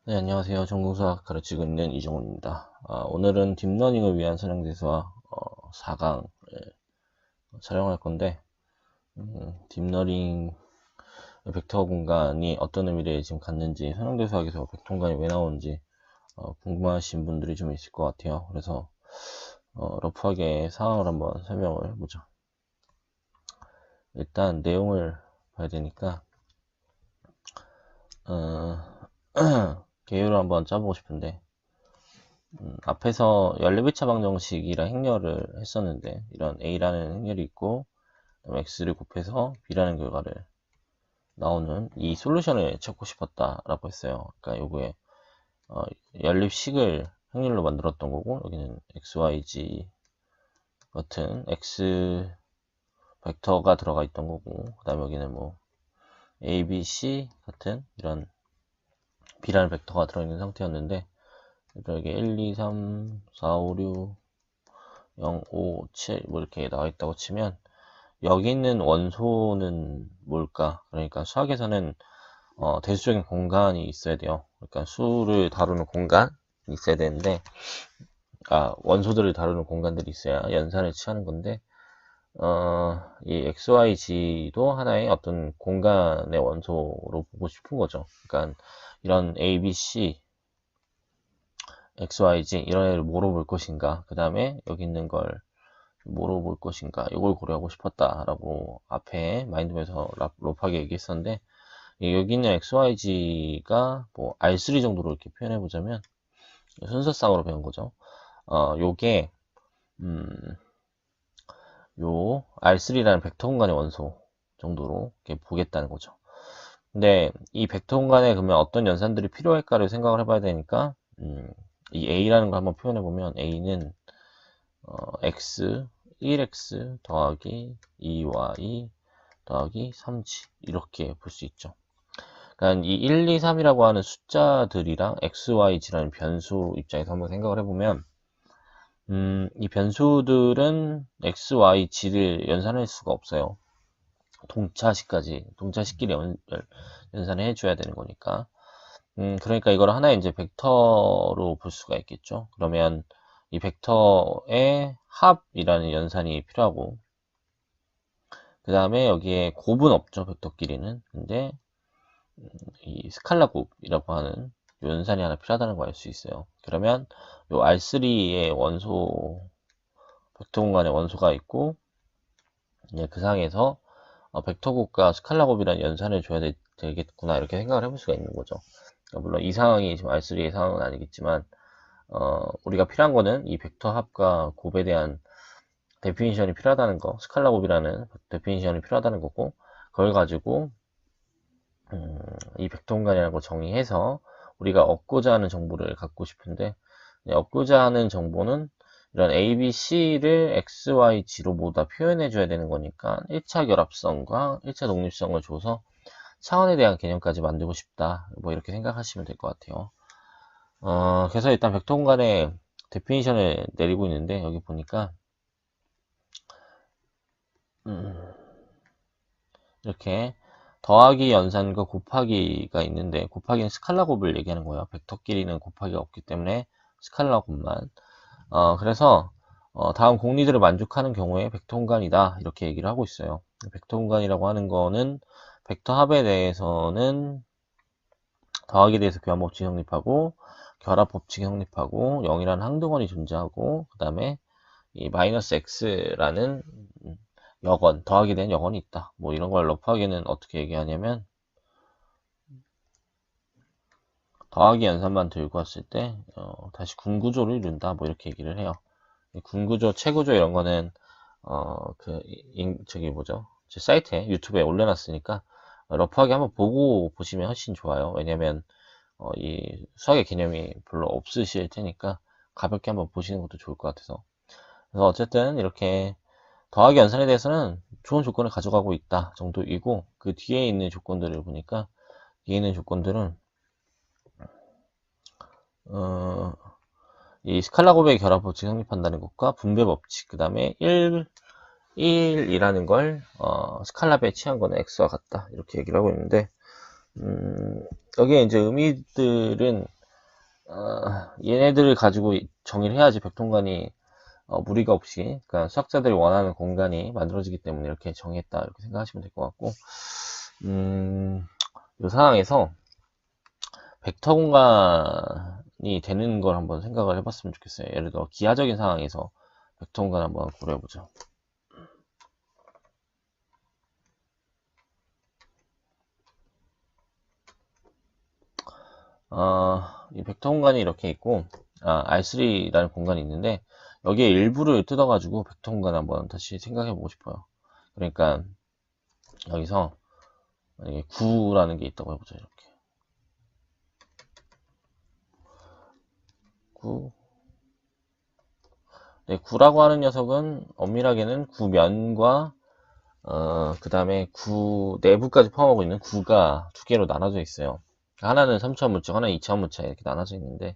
네, 안녕하세요. 전공수학 가르치고 있는 이정훈입니다. 오늘은 딥러닝을 위한 선행대수와 4강을 촬영할 건데, 딥러닝 벡터 공간이 어떤 의미를 지금 갖는지, 선행대수학에서 벡터 공간이 왜 나오는지 궁금하신 분들이 좀 있을 것 같아요. 그래서 러프하게 상황을 한번 설명을 해보죠. 일단 내용을 봐야 되니까 어, 개요를 한번 짜보고 싶은데, 앞에서 연립일차 방정식이랑 행렬을 했었는데, 이런 A라는 행렬이 있고 그다음에 X를 곱해서 B라는 결과를 나오는 이 솔루션을 찾고 싶었다라고 했어요. 그러니까 요거에 연립식을 행렬로 만들었던 거고, 여기는 XYZ 같은 X 벡터가 들어가 있던 거고, 그 다음에 여기는 뭐 A, B, C 같은 이런 B라는 벡터가 들어있는 상태였는데, 여기 1, 2, 3, 4, 5, 6 0, 5, 7 뭐 이렇게 나와 있다고 치면, 여기 있는 원소는 뭘까? 그러니까 수학에서는 대수적인 공간이 있어야 돼요. 그러니까 수를 다루는 공간이 있어야 되는데, 원소들을 다루는 공간들이 있어야 연산을 취하는 건데, 이 XYZ도 하나의 어떤 공간의 원소로 보고 싶은 거죠. 그러니까 이런 A, B, C, XYZ 이런 애를 뭐로 볼 것인가? 그 다음에 여기 있는 걸 뭐로 볼 것인가? 이걸 고려하고 싶었다라고 앞에 마인드맵에서 럽하게 얘기했었는데, 여기 있는 XYZ가 뭐 R3 정도로 이렇게 표현해 보자면 순서상으로 배운 거죠. 요게 요 R3라는 벡터 공간의 원소 정도로 이렇게 보겠다는 거죠. 근데 이 벡터 공간에 그러면 어떤 연산들이 필요할까를 생각을 해봐야 되니까, 이 A라는 걸 한번 표현해 보면 A는 X 1X 더하기 2Y 더하기 3G 이렇게 볼 수 있죠. 그러니까 이 1, 2, 3이라고 하는 숫자들이랑 x, y, z라는 변수 입장에서 한번 생각을 해보면, 이 변수들은 x, y, z를 연산할 수가 없어요. 동차식끼리 연산을 해줘야 되는 거니까. 그러니까 이걸 하나의 이제 벡터로 볼 수가 있겠죠. 그러면 이 벡터의 합이라는 연산이 필요하고, 그 다음에 여기에 곱은 없죠, 벡터끼리는. 근데 이 스칼라 곱이라고 하는 연산이 하나 필요하다는 걸 알 수 있어요. 그러면 요 R3의 원소, 벡터 공간의 원소가 있고, 이제 그 상에서 벡터 곱과 스칼라 곱이라는 연산을 줘야 되겠구나, 이렇게 생각을 해볼 수가 있는 거죠. 그러니까 물론 이 상황이 지금 R3의 상황은 아니겠지만, 우리가 필요한 거는 이 벡터 합과 곱에 대한 데피니션이 필요하다는 거, 스칼라 곱이라는 데피니션이 필요하다는 거고, 그걸 가지고 이 벡터 공간이라는 걸 정의해서 우리가 얻고자 하는 정보를 갖고 싶은데, 얻고자 하는 정보는 이런 A, B, C를 X, Y, G로 모두 다 표현해 줘야 되는 거니까 1차 결합성과 1차 독립성을 줘서 차원에 대한 개념까지 만들고 싶다, 뭐 이렇게 생각하시면 될 것 같아요. 그래서 일단 벡터 공간의 데피니션을 내리고 있는데, 여기 보니까 이렇게 더하기 연산과 곱하기가 있는데, 곱하기는 스칼라 곱을 얘기하는 거예요. 벡터끼리는 곱하기가 없기 때문에 스칼라 곱만. 그래서 다음 공리들을 만족하는 경우에 벡터 공간이다, 이렇게 얘기를 하고 있어요. 벡터 공간이라고 하는 거는 벡터 합에 대해서는 더하기에 대해서 교환 법칙이 성립하고, 결합 법칙이 성립하고, 0이라는 항등원이 존재하고, 그 다음에 이 마이너스 x라는 여건, 더하게 된 여건이 있다. 뭐 이런 걸 러프하게는 어떻게 얘기하냐면, 더하기 연산만 들고 왔을 때 다시 군구조를 이룬다, 뭐 이렇게 얘기를 해요. 군구조, 채구조 이런 거는 저기 뭐죠? 제 사이트에 유튜브에 올려놨으니까 러프하게 한번 보고 보시면 훨씬 좋아요. 왜냐면 이 수학의 개념이 별로 없으실 테니까 가볍게 한번 보시는 것도 좋을 것 같아서. 그래서 어쨌든 이렇게 더하기 연산에 대해서는 좋은 조건을 가져가고 있다 정도이고, 그 뒤에 있는 조건들을 보니까, 뒤에 있는 조건들은 이 스칼라 곱의 결합 법칙 성립한다는 것과 분배 법칙, 그 다음에 1이라는 걸 스칼라 배에 취한 거는 x와 같다, 이렇게 얘기를 하고 있는데, 여기에 이제 의미들은 얘네들을 가지고 정의를 해야지 백통관이 무리가 없이, 그러니까 수학자들이 원하는 공간이 만들어지기 때문에 이렇게 정의했다, 이렇게 생각하시면 될 것 같고, 이 상황에서 벡터 공간이 되는 걸 한번 생각을 해봤으면 좋겠어요. 예를 들어 기하적인 상황에서 벡터 공간 한번 고려해보죠. 이 벡터 공간이 이렇게 있고, R3라는 공간이 있는데, 여기에 일부를 뜯어가지고 벡터 공간 한번 다시 생각해보고 싶어요. 그러니까 여기서 만약에 9라는 게 있다고 해보죠. 이렇게 9. 네, 9라고 하는 녀석은 엄밀하게는 9면과 그 다음에 9 내부까지 포함하고 있는 9가 두 개로 나눠져 있어요. 하나는 3차원 물체, 하나는 2차원 물체, 이렇게 나눠져 있는데,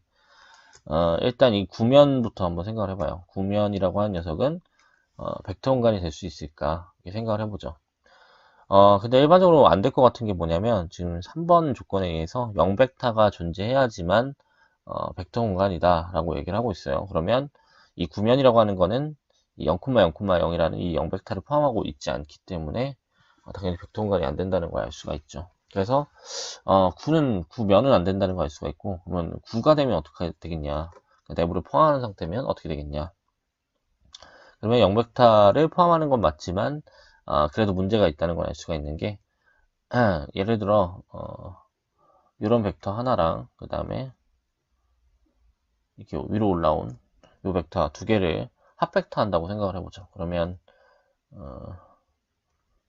일단 이 9면부터 한번 생각을 해봐요. 9면이라고 하는 녀석은 벡터 공간이 될 수 있을까, 이렇게 생각을 해보죠. 근데 일반적으로 안 될 것 같은 게 뭐냐면, 지금 3번 조건에 의해서 0벡터가 존재해야지만 벡터 공간이다 라고 얘기를 하고 있어요. 그러면 이 9면이라고 하는 거는 이 0,0,0이라는 이 0벡터를 포함하고 있지 않기 때문에 당연히 벡터 공간이 안 된다는 걸 알 수가 있죠. 그래서 9면은 안 된다는 걸 알 수가 있고, 그러면 9가 되면 어떻게 되겠냐, 내부를 포함하는 상태면 어떻게 되겠냐, 그러면 0벡터를 포함하는 건 맞지만 그래도 문제가 있다는 걸 알 수가 있는 게, 예를 들어 이런 벡터 하나랑 그 다음에 이렇게 위로 올라온 이 벡터 두 개를 합벡터 한다고 생각을 해보죠. 그러면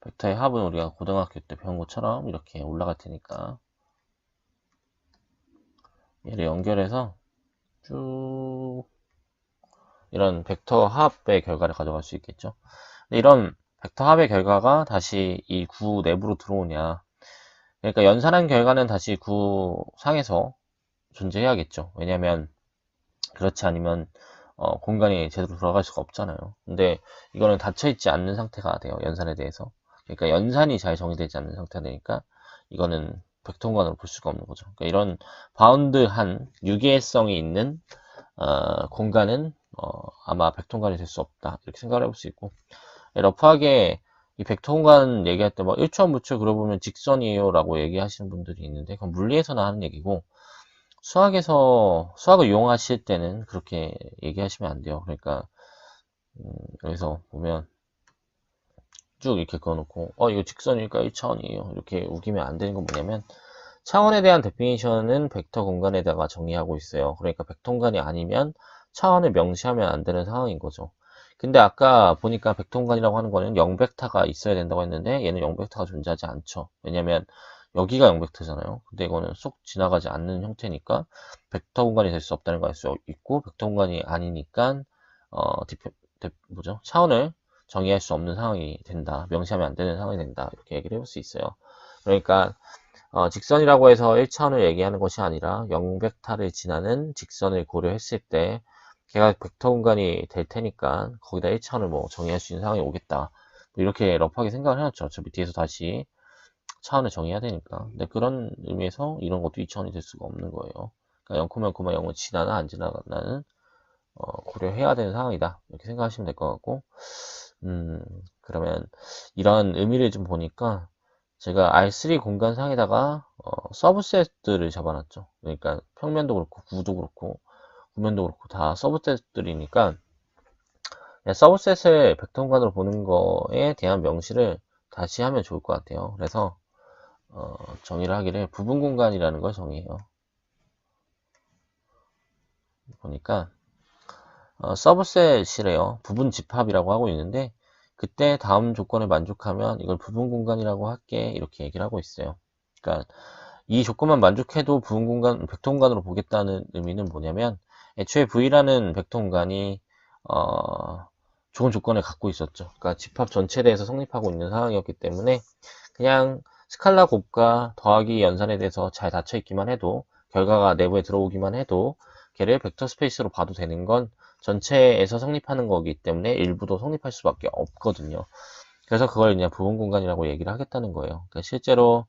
벡터의 합은 우리가 고등학교 때 배운 것처럼 이렇게 올라갈 테니까 얘를 연결해서 쭉 이런 벡터 합의 결과를 가져갈 수 있겠죠. 근데 이런 벡터 합의 결과가 다시 이 구 내부로 들어오냐, 그러니까 연산한 결과는 다시 구 상에서 존재해야겠죠. 왜냐면 그렇지 않으면 공간이 제대로 들어갈 수가 없잖아요. 근데 이거는 닫혀있지 않는 상태가 돼요. 연산에 대해서. 그러니까 연산이 잘 정의되지 않는 상태가 되니까 이거는 벡터 공간으로 볼 수가 없는 거죠. 그러니까 이런 바운드한 유계성이 있는 공간은 아마 벡터 공간이 될 수 없다, 이렇게 생각을 해볼 수 있고, 러프하게 이 벡터 공간 얘기할 때 뭐 1차원 물체 그려보면 직선이에요 라고 얘기하시는 분들이 있는데, 그건 물리에서나 하는 얘기고, 수학을 이용하실 때는 그렇게 얘기하시면 안 돼요. 그러니까 여기서 보면 쭉 이렇게 그어놓고 이거 직선이니까 1차원이에요 이렇게 우기면 안 되는 건 뭐냐면, 차원에 대한 데피니션은 벡터 공간에다가 정의하고 있어요. 그러니까 벡터 공간이 아니면 차원을 명시하면 안 되는 상황인 거죠. 근데 아까 보니까 벡터 공간이라고 하는 거는 0벡터가 있어야 된다고 했는데, 얘는 0벡터가 존재하지 않죠. 왜냐면 여기가 0벡터잖아요. 근데 이거는 쏙 지나가지 않는 형태니까 벡터 공간이 될 수 없다는 걸 알 수 있고, 벡터 공간이 아니니까 차원을 정의할 수 없는 상황이 된다, 명시하면 안 되는 상황이 된다, 이렇게 얘기를 해볼 수 있어요. 그러니까 직선이라고 해서 1차원을 얘기하는 것이 아니라 0벡터를 지나는 직선을 고려했을 때 걔가 벡터 공간이 될 테니까 거기다 1차원을 뭐 정의할 수 있는 상황이 오겠다, 뭐 이렇게 러프하게 생각을 해놨죠. 어차피 뒤에서 다시 차원을 정의해야 되니까. 근데 그런 의미에서 이런 것도 2차원이 될 수가 없는 거예요. 그러니까 0,0을 지나나 안 지나나는 고려해야 되는 상황이다, 이렇게 생각하시면 될 것 같고, 그러면 이런 의미를 좀 보니까 제가 R3 공간상에다가 서브셋들을 잡아놨죠. 그러니까 평면도 그렇고 구도 그렇고 구면도 그렇고 다 서브셋들이니까 서브셋을 벡터 공간으로 보는 거에 대한 명시를 다시 하면 좋을 것 같아요. 그래서 정의를 하기를 부분 공간이라는 걸 정의해요. 보니까 서브셋이래요. 부분 집합이라고 하고 있는데, 그때 다음 조건을 만족하면 이걸 부분 공간이라고 할게, 이렇게 얘기를 하고 있어요. 그러니까 이 조건만 만족해도 부분 공간, 벡터 공간으로 보겠다는 의미는 뭐냐면, 애초에 V라는 벡터 공간이 좋은 조건을 갖고 있었죠. 그러니까 집합 전체에 대해서 성립하고 있는 상황이었기 때문에 그냥 스칼라 곱과 더하기 연산에 대해서 잘 닫혀 있기만 해도, 결과가 내부에 들어오기만 해도 걔를 벡터 스페이스로 봐도 되는 건 전체에서 성립하는 거기 때문에 일부도 성립할 수밖에 없거든요. 그래서 그걸 그냥 부분 공간이라고 얘기를 하겠다는 거예요. 그러니까 실제로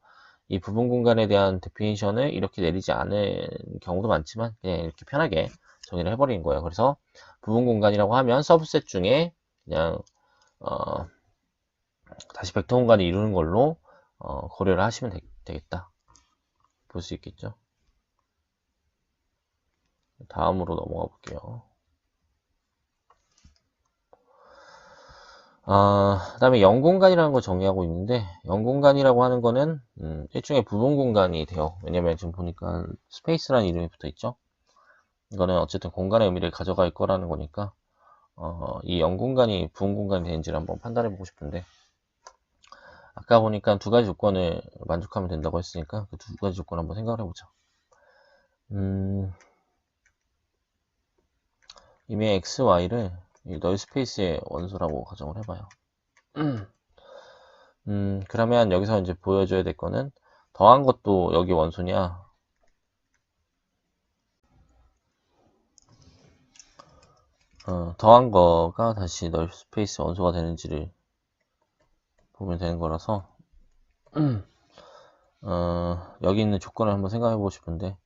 이 부분 공간에 대한 데피니션을 이렇게 내리지 않은 경우도 많지만 그냥 이렇게 편하게 정의를 해버리는 거예요. 그래서 부분 공간이라고 하면 서브셋 중에 그냥 다시 벡터 공간을 이루는 걸로 고려를 하시면 되겠다. 볼 수 있겠죠. 다음으로 넘어가 볼게요. 그 다음에 0공간이라는 걸 정의하고 있는데 0공간이라고 하는 거는 일종의 부분 공간이 돼요. 왜냐면 지금 보니까 스페이스라는 이름이 붙어 있죠. 이거는 어쨌든 공간의 의미를 가져갈 거라는 거니까 이 0공간이 부분 공간이 되는지를 한번 판단해 보고 싶은데 아까 보니까 두 가지 조건을 만족하면 된다고 했으니까 그 두 가지 조건 한번 생각을 해보자. 이미 x, y를 널 스페이스의 원소라고 가정을 해봐요. 그러면 여기서 이제 보여줘야 될 거는 더한 것도 여기 원소냐, 더한 거가 다시 널 스페이스 원소가 되는지를 보면 되는 거라서 여기 있는 조건을 한번 생각해 보고 싶은데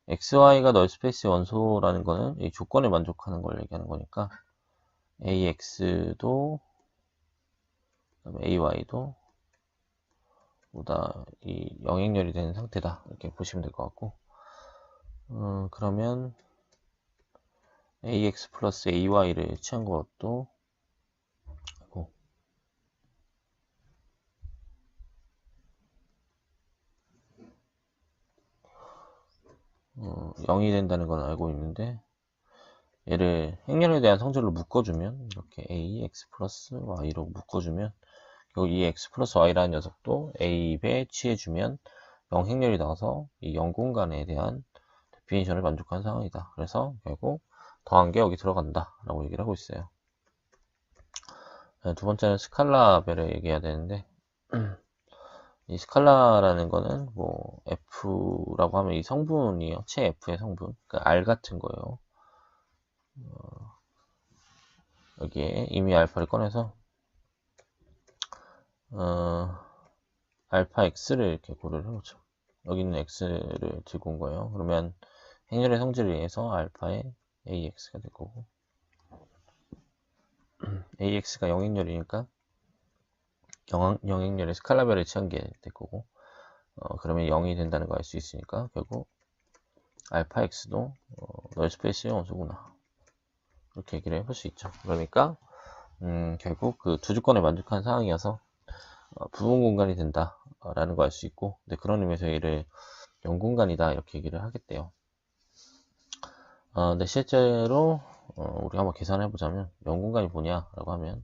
XY가 널 스페이스 원소라는 거는 이 조건을 만족하는 걸 얘기하는 거니까 AX도 AY도 보다 이 영행렬이 되는 상태다 이렇게 보시면 될 것 같고 그러면 AX 플러스 AY를 취한 것도 0이 된다는 건 알고 있는데 얘를 행렬에 대한 성질로 묶어주면 이렇게 AX 플러스 Y로 묶어주면 이 X 플러스 Y라는 녀석도 A배 취해주면 0 행렬이 나와서 이 0 공간에 대한 데피니션을 만족한 상황이다. 그래서 결국 더한 게 여기 들어간다 라고 얘기를 하고 있어요. 두 번째는 스칼라별을 얘기해야 되는데 이 스칼라라는 거는 뭐 F라고 하면 이 성분이요. 체 F의 성분, 그러니까 R 같은 거예요. 여기에 이미 알파를 꺼내서 알파 X를 이렇게 고려를 해보죠. 여기 있는 X를 들고 온 거예요. 그러면 행렬의 성질에 의해서 알파의 AX가 될 거고 AX가 0행렬이니까 0행렬의 스칼라별을 취한 게 될 거고 그러면 0이 된다는 걸 알 수 있으니까 결국 알파 X도 널 스페이스의 원소구나 이렇게 얘기를 해볼 수 있죠. 그러니까 결국 그 두 조건에 만족한 상황이어서 부분 공간이 된다 라는 걸 알 수 있고 근데 그런 의미에서 얘를 0공간이다 이렇게 얘기를 하겠대요. 근데 실제로 우리가 한번 계산해 보자면 0공간이 뭐냐 라고 하면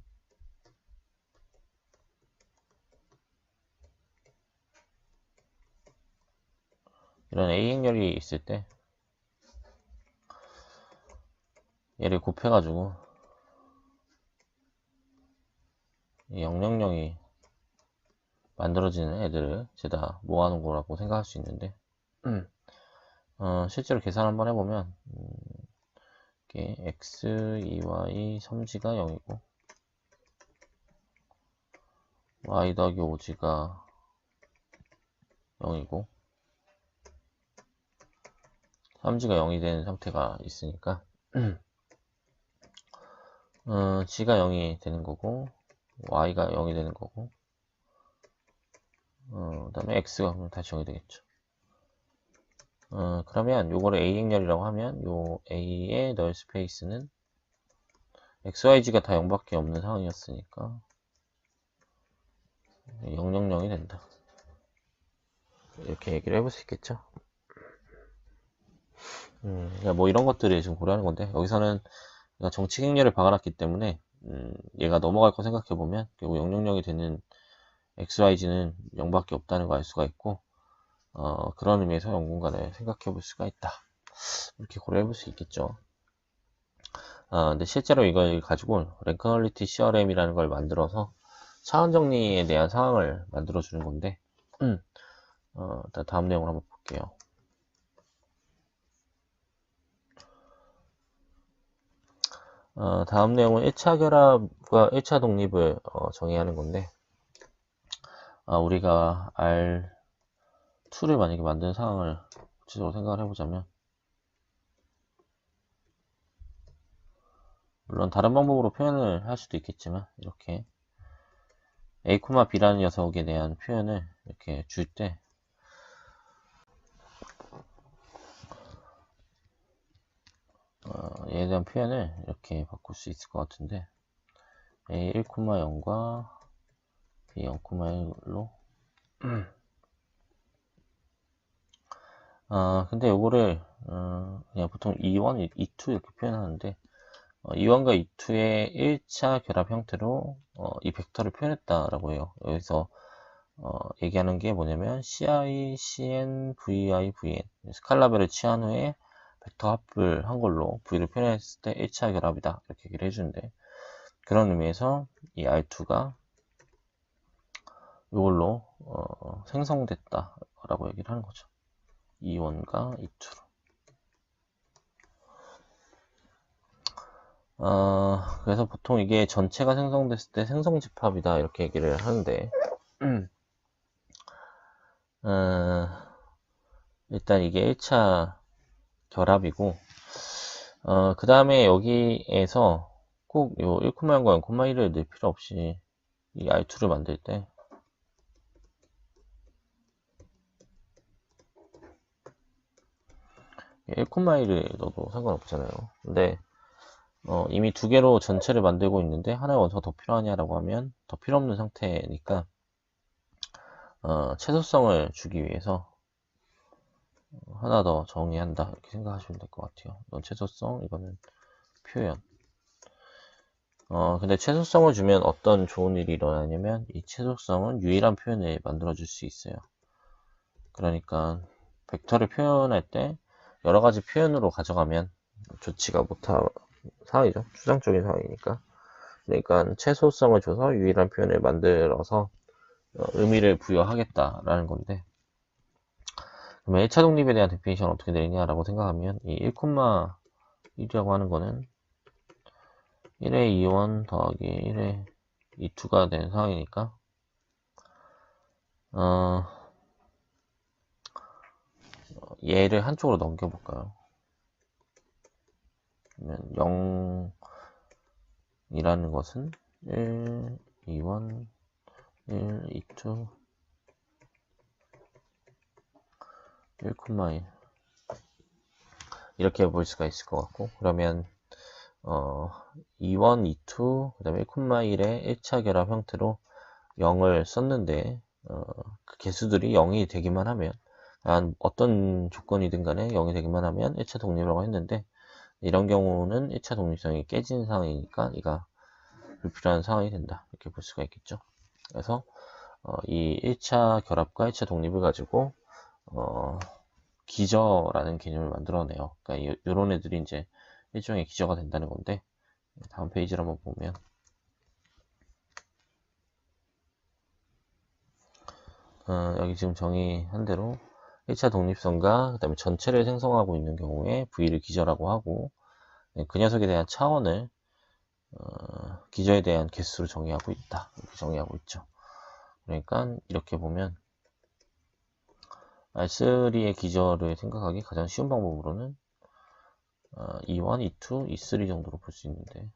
이런 A 행렬이 있을 때 얘를 곱해가지고 000이 만들어지는 애들을 죄다 모아놓은 거라고 생각할 수 있는데 실제로 계산 한번 해보면 이게 x, 2y, 3g가 0이고 y 더하기 5g가 0이고 3g가 0이 되는 상태가 있으니까 g가 0이 되는 거고 y가 0이 되는 거고 그 다음에 x가 다시 0이 되겠죠. 그러면 요거를 A 행렬이라고 하면 요 A의 널 스페이스는 XYG가 다 0밖에 없는 상황이었으니까 000이 된다. 이렇게 얘기를 해볼 수 있겠죠. 뭐 이런 것들을 지금 고려하는 건데 여기서는 정치 행렬을 박아놨기 때문에 얘가 넘어갈 거 생각해보면 결국 000이 되는 XYG는 0밖에 없다는 걸 알 수가 있고 그런 의미에서 0공간을 생각해 볼 수가 있다. 이렇게 고려해 볼 수 있겠죠. 근데 실제로 이걸 가지고 랭크 널리티 CRM이라는 걸 만들어서 차원 정리에 대한 상황을 만들어 주는 건데 일단 다음 내용을 한번 볼게요. 다음 내용은 1차 결합과 1차 독립을 정의하는 건데 우리가 2를 만약에 만드는 상황을 구체적으로 생각을 해보자면, 물론 다른 방법으로 표현을 할 수도 있겠지만, 이렇게 a, b라는 녀석에 대한 표현을 이렇게 줄 때, 얘에 대한 표현을 이렇게 바꿀 수 있을 것 같은데, a 1,0과 b 0,1로 근데 요거를 그냥 보통 E1, E2 이렇게 표현하는데, E1과 E2의 1차 결합 형태로 이 벡터를 표현했다라고 해요. 여기서 얘기하는 게 뭐냐면 CI, CN, VI, VN 스칼라별을 취한 후에 벡터 합을 한 걸로 V를 표현했을 때 1차 결합이다 이렇게 얘기를 해주는데, 그런 의미에서 이 R2가 이걸로 생성됐다 라고 얘기를 하는 거죠. E1과 E2로. 그래서 보통 이게 전체가 생성됐을 때 생성집합이다 이렇게 얘기를 하는데, 일단 이게 1차 결합이고, 그 다음에 여기에서 꼭 요 1,0과 0,1을 넣을 필요 없이 이 R2를 만들 때 1,1을 넣어도 상관없잖아요. 근데 이미 두 개로 전체를 만들고 있는데 하나의 원소가 더 필요하냐라고 하면 더 필요 없는 상태니까 최소성을 주기 위해서 하나 더 정의한다 이렇게 생각하시면 될 것 같아요. 이건 최소성, 이거는 표현. 근데 최소성을 주면 어떤 좋은 일이 일어나냐면 이 최소성은 유일한 표현을 만들어 줄 수 있어요. 그러니까 벡터를 표현할 때 여러 가지 표현으로 가져가면 좋지가 못한 상황이죠. 추상적인 상황이니까. 그러니까 최소성을 줘서 유일한 표현을 만들어서 의미를 부여하겠다라는 건데, 그러면 1차 독립에 대한 데피니션 어떻게 내리냐라고 생각하면 이 1,1이라고 하는 거는 1의 E1 더하기 1의 E2가 되는 상황이니까 얘를 한쪽으로 넘겨볼까요? 그러면 0이라는 것은 1, 2, 1, 2, 1,1 이렇게 볼 수가 있을 것 같고, 그러면 2, 1, 2, 그 다음에 1,1의 1차 결합 형태로 0을 썼는데 그 개수들이 0이 되기만 하면, 어떤 조건이든 간에 0이 되기만 하면 1차 독립이라고 했는데, 이런 경우는 1차 독립성이 깨진 상황이니까 이가 불필요한 상황이 된다 이렇게 볼 수가 있겠죠. 그래서 이 1차 결합과 1차 독립을 가지고 기저라는 개념을 만들어내요. 그러니까 이런 애들이 이제 일종의 기저가 된다는 건데, 다음 페이지를 한번 보면 여기 지금 정의한 대로 1차 독립성과 그 다음에 전체를 생성하고 있는 경우에 V를 기저라고 하고, 그 녀석에 대한 차원을 기저에 대한 개수로 정의하고 있다 이렇게 정의하고 있죠. 그러니까 이렇게 보면 R3의 기저를 생각하기 가장 쉬운 방법으로는 E1, E2, E3 정도로 볼 수 있는데,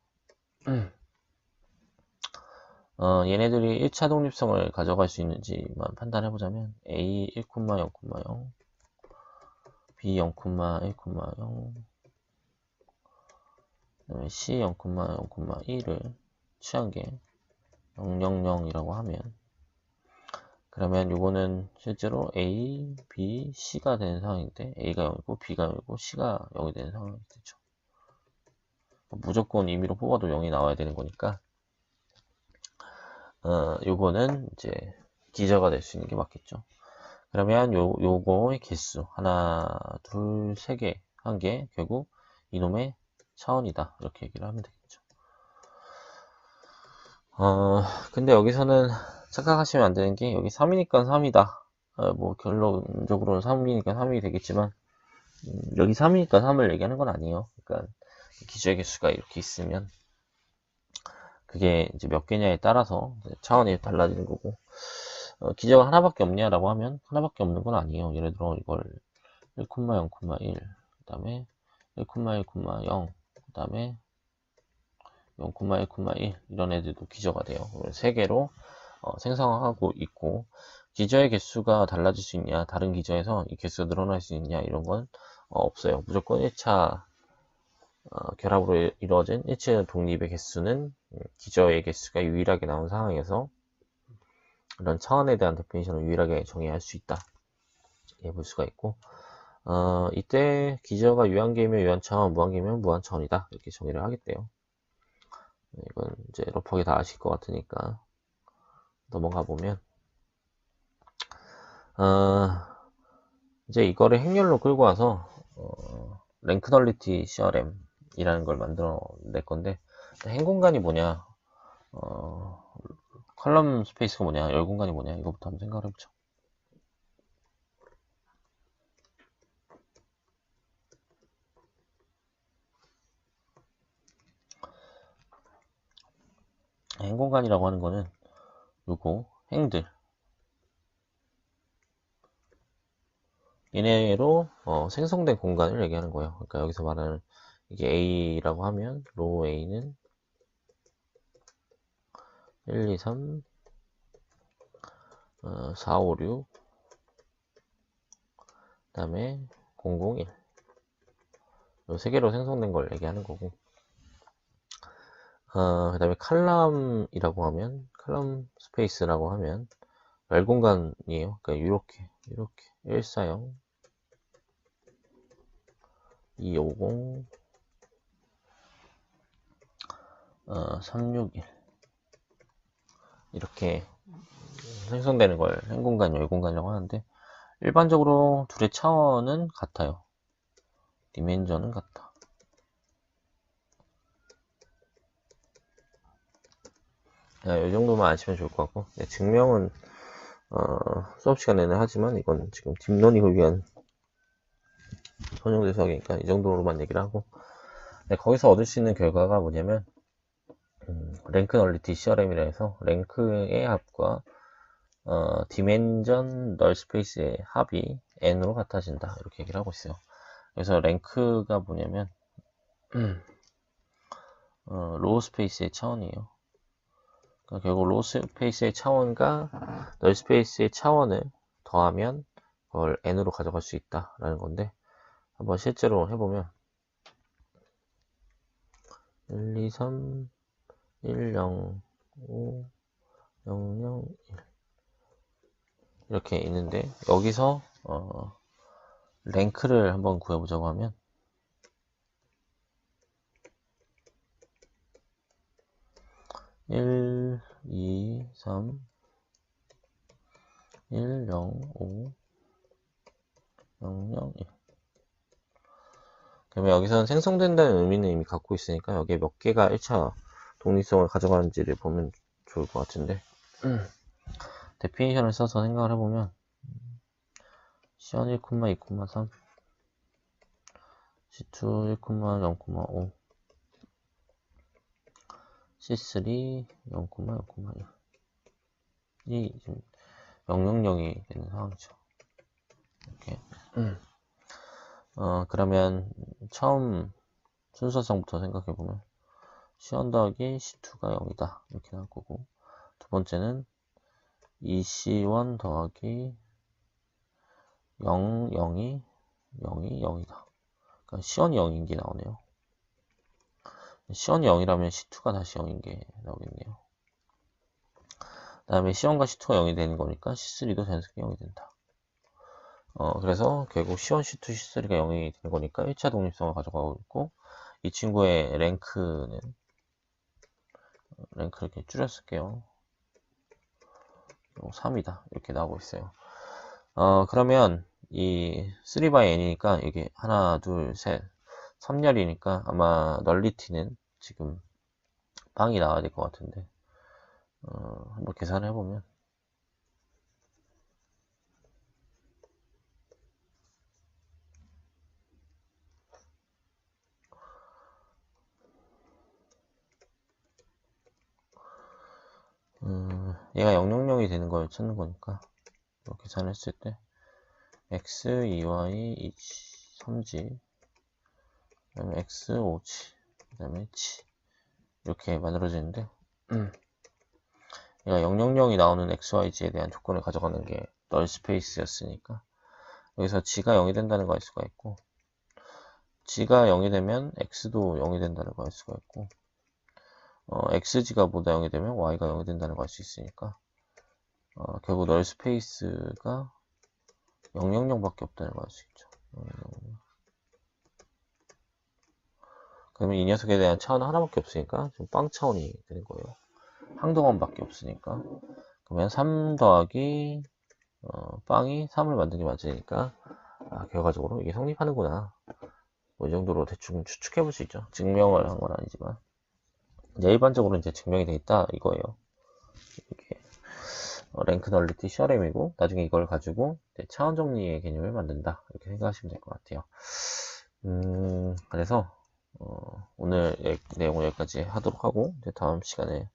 얘네들이 1차 독립성을 가져갈 수 있는지만 판단해보자면 A 1,0,0, B 0,1,0, C 0,0,1을 취한 게 0,0,0이라고 하면, 그러면 요거는 실제로 A, B, C가 되는 상황인데 A가 0이고 B가 0이고 C가 0이 되는 상황이 되죠. 무조건 임의로 뽑아도 0이 나와야 되는 거니까 요거는 이제 기저가 될 수 있는 게 맞겠죠. 그러면 요거의 개수 하나, 둘, 세 개 한 게 결국 이놈의 차원이다 이렇게 얘기를 하면 되겠죠. 근데 여기서는 착각하시면 안 되는 게, 여기 3이니까 3이다. 뭐 결론적으로는 3이니까 3이 되겠지만 여기 3이니까 3을 얘기하는 건 아니에요. 그러니까 기저의 개수가 이렇게 있으면 그게 이제 몇 개냐에 따라서 차원이 달라지는 거고, 기저가 하나밖에 없냐라고 하면 하나밖에 없는 건 아니에요. 예를 들어 이걸 1,0,1, 그 다음에 1,1,0, 그 다음에 0,1,1 이런 애들도 기저가 돼요. 세 개로 생성하고 있고, 기저의 개수가 달라질 수 있냐, 다른 기저에서 이 개수가 늘어날 수 있냐, 이런 건 없어요. 무조건 1차 결합으로 이루어진 1차 독립의 개수는 기저의 개수가 유일하게 나온 상황에서 이런 차원에 대한 데피니션을 유일하게 정의할 수 있다. 예, 볼 수가 있고, 이때 기저가 유한계이면 유한차원, 무한계이면 무한차원이다. 이렇게 정의를 하겠대요. 이건 이제 러프하게 다 아실 것 같으니까 넘어가 보면, 이제 이거를 행렬로 끌고 와서 랭크 널리티 CRM이라는 걸 만들어 낼 건데, 행 공간이 뭐냐, 컬럼 스페이스가 뭐냐, 열 공간이 뭐냐, 이거부터 한번 생각을 해보죠. 행 공간이라고 하는 거는 요거 행들 얘네로 생성된 공간을 얘기하는 거예요. 그러니까 여기서 말하는 이게 A라고 하면 로우 A는 1, 2, 3, 4, 5, 6, 그 다음에 0, 0, 1. 요 세 개로 생성된 걸 얘기하는 거고, 그 다음에 칼럼이라고 하면, 칼럼 스페이스라고 하면 열 공간이에요. 그러니까 이렇게 140, 250, 361 이렇게 생성되는 걸 행공간, 열공간이라고 하는데, 일반적으로 둘의 차원은 같아요. 디멘전은 같다. 이 정도만 아시면 좋을 것 같고, 네, 증명은 수업 시간에는 하지만 이건 지금 딥러닝을 위한 선형 대수학이니까 이 정도로만 얘기를 하고, 네, 거기서 얻을 수 있는 결과가 뭐냐면 랭크 널리티 CRM이라 해서 랭크의 합과 디멘전 널 스페이스의 합이 n으로 같아진다, 이렇게 얘기를 하고 있어요. 그래서 랭크가 뭐냐면 로우 스페이스의 차원이에요. 그러니까 결국 로우 스페이스의 차원과 널 스페이스의 차원을 더하면 그걸 n으로 가져갈 수 있다라는 건데, 한번 실제로 해보면 1, 2, 3, 1, 0, 5, 0, 0, 1 이렇게 있는데, 여기서 랭크를 한번 구해보자고 하면 1, 2, 3, 1, 0, 5, 0, 0, 1 그러면 여기서는 생성된다는 의미는 이미 갖고 있으니까 여기에 몇 개가 1차 독립성을 가져가는지를 보면 좋을 것 같은데, 데피니션을 써서 생각을 해보면 C1 1,2,3, C2 1,0,5, C3 0,0,1 이 지금 000이 되는 상황이죠. 이렇게. 그러면 처음 순서상부터 생각해보면 C1 더하기 C2가 0이다 이렇게 나올 거고, 두 번째는 2C1 더하기 0, 0이 0이다. 그러니까 C1이 0인 게 나오네요. C1이 0이라면 C2가 다시 0인 게 나오겠네요. 그 다음에 C1과 C2가 0이 되는 거니까 C3도 자연스럽게 0이 된다. 그래서 결국 C1, C2, C3가 0이 되는 거니까 1차 독립성을 가져가고 있고, 이 친구의 랭크는 랭크 이렇게 줄였을게요. 3이다 이렇게 나오고 있어요. 그러면 이 3/n이니까 이게 하나, 둘, 셋, 3열이니까 아마 널리티는 지금 방이 나와야 될 것 같은데, 한번 계산을 해보면 얘가 000이 되는 걸 찾는 거니까 이렇게 계산했을 때 x 2y 2지 3지 그 다음에 x 5지 그 다음에 치 이렇게 만들어지는데 얘가 000이 나오는 xyz에 대한 조건을 가져가는 게 널 스페이스였으니까 여기서 g가 0이 된다는 거 알 수가 있고 g가 0이 되면 x도 0이 된다는 거 알 수가 있고 xg가 보다 0이 되면 y가 0이 된다는 거 알 수 있으니까 결국 널 스페이스가 000밖에 없다는 거 알 수 있죠. 그러면 이 녀석에 대한 차원은 하나밖에 없으니까 좀 빵 차원이 되는 거예요. 항동원밖에 없으니까 그러면 3 더하기 빵이 3을 만드는 게 맞으니까 결과적으로 이게 성립하는구나. 뭐 이 정도로 대충 추측해 볼 수 있죠. 증명을 한 건 아니지만 이제 일반적으로 이제 증명이 돼 있다 이거예요. 이게 랭크 널리티 셔렘이고 나중에 이걸 가지고 차원 정리의 개념을 만든다 이렇게 생각하시면 될 것 같아요. 그래서 오늘 내용을 여기까지 하도록 하고 이제 다음 시간에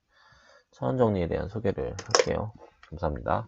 차원 정리에 대한 소개를 할게요. 감사합니다.